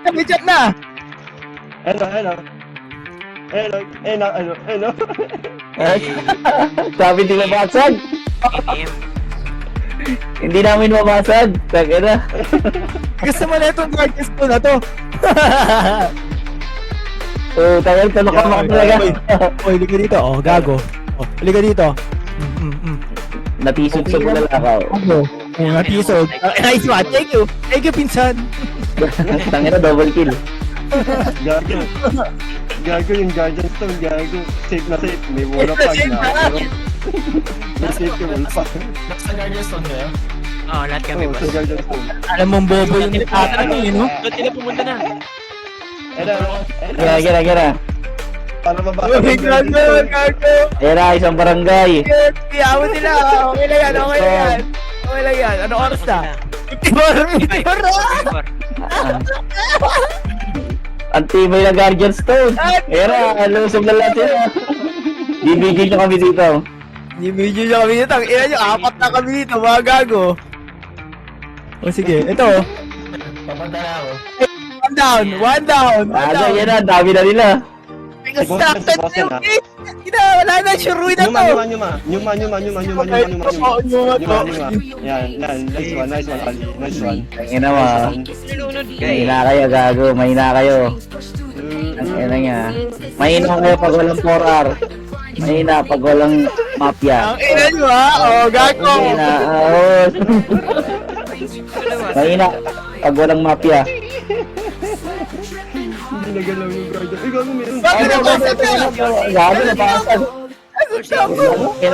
Chat na. Hello. Sabi di mabasag. MM. Hindi namin mabasag. Taka na. Gusto mo na itong Guardians ko na to. Oh, tagal talok mo talaga. Oy, liga dito. Oh, gago. Oh, liga dito. Natisog-sog na lang ako. Oh, natisog. Nice one. Thank you. Thank you, pinsan. Tangina, double kill. Gago yung Guardian Stone, gago. Safe na safe. May wala pa Safe na. May safe yung wala pa. Nasa Guardian Stone kayo? Oo, lahat kami, Oo, boss. sa Guardian Stone. Alam mong bobo yung nagtatanong yun, no? Ba't sila pumunta na? Gira. Para mabasa. Uy, gago. Ayan na, isang barangay. Iyawan nila. Okay lang yan. Okay lang yan. Ano oras na? 54 na. Ang tibay na Guardian Stone. Ayan na, lusog na lahat yun. Bibigyan nyo kami dito. I-video nyo kami dito. Ang ina nyo, 4 na kami dito, mga gago. O sige, ito. Papunta na ako. One down. Yan na, dami na nila. Distracted na yung game. Wala na, sure na to. Nyuma. Yan. Nice one, Ali. Nice one. Tangina mo. Nilunod Mahina kayo, gago. Mahina kayo. Tangina niya. Mahina kayo pag walang 4R. Mahina pag walang mafia. Ang ina nyo, ha? O, gago. Mahina, oo. Mahina pag walang mafia. Hindi nagalaw yung Guardian. Ay, gago, meron. Bakit nabasag na? Gago, napakasag. Okay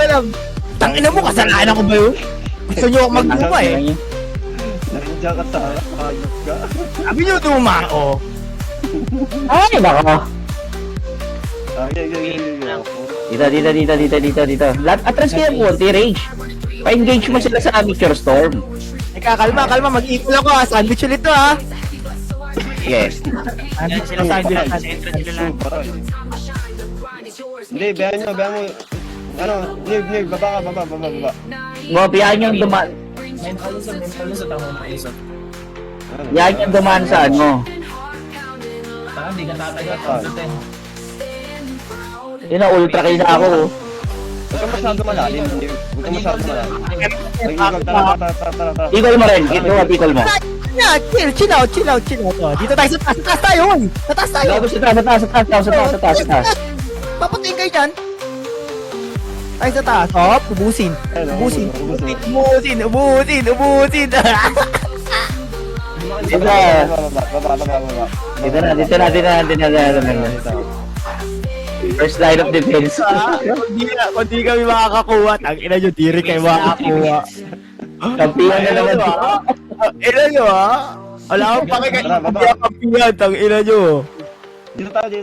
lang. Tangina mo, kasalanan ko ba yun? Gusto nyo ako magduma eh. Nandiyan ka sa hayop ka. Sabi nyo dumao. Ay, baka. Dito. Atras kayo po, rage. Pa-engage mo sila sa Meteor Storm. Teka, kalma. Mag-equal ako ha. Sandwich ulit to ha. Yes. Yan sila sa entrance sila lahat. Hindi, bayan mo. Ano, Nib, baba. Mo, biyaan yung dumaan. Mental sa tama mo isot. Biyaan yung dumaan sa ano. Saka hindi ka tatagal. Konsulten. Yun na, ultra kayo na ako. Huwag ka masyado malalim. Tara. Equal mo rin. Equal mo. Yeah, chill out. Oh, dito tayo sa taas tayo. Sa taas tayo. Gago sa taas. Papatayin kayo dyan. Tayo sa taas. Oh, ubusin. Dito na. First line of defense. Kung di kami makakakuha, tangina nyo, di rin kayo makakakuha. Kampiyan na naman. Ina nyo ha? Wala akong pakikakampiyan, tangina nyo. Dito tayo.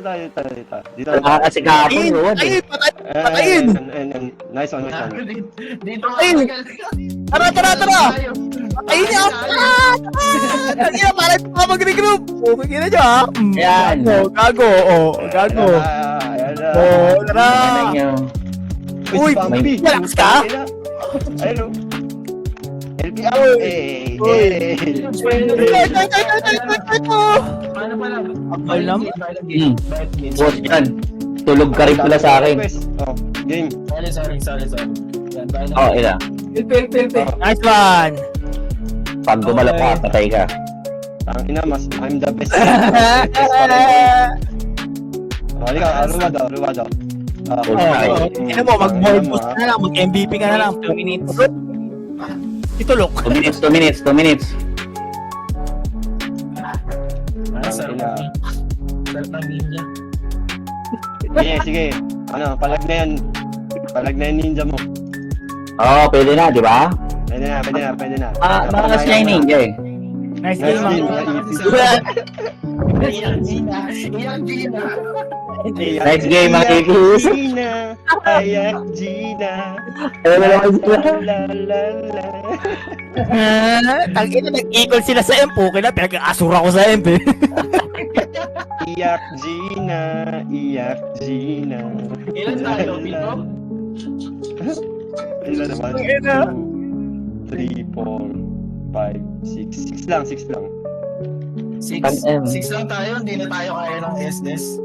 Kasi kahapon yun. Patayin! Nice one. Dito nga. Ayun. Tara! Patayin niya! Tangina, para ito ka mag-regroup! Ina nyo ha? Yan. Gago. Ayan na. Tara! Uy, Bumpy. relax ka? Ayun o. LP up. Paano pala? Akal naman. Boss yan. Tulog ka rin pala sa akin. Oh, game. Sorry. Yan, bayan na. Oh, ina. Nice one! Pag gumalaw ka, patay ka. Tangina, I'm the best. Halika, aruwa daw. Ina mo, mag-board boost ka na lang, mag-MVP ka na lang. 2 minutes. Itulok. 2 minutes. Sarap ng ninja. Sige. Ano, palag na yan ninja mo. Oo, pwede na, di ba? Pwede na. Mga siya yung ninja eh. Nice game, Nice man. Nice game, mga kaibigan. Gina. Ano na naman sila? Tangina, nag-equal sila sa MP. Okay na, pinag-asura ko sa MP. Iyak Gina. Ilan tayo? Pito? Ilan naman? Ina. 3, 4, 5, 6. 6 lang. Six. Pan-M. 6 lang tayo, hindi na tayo kaya ng SDS.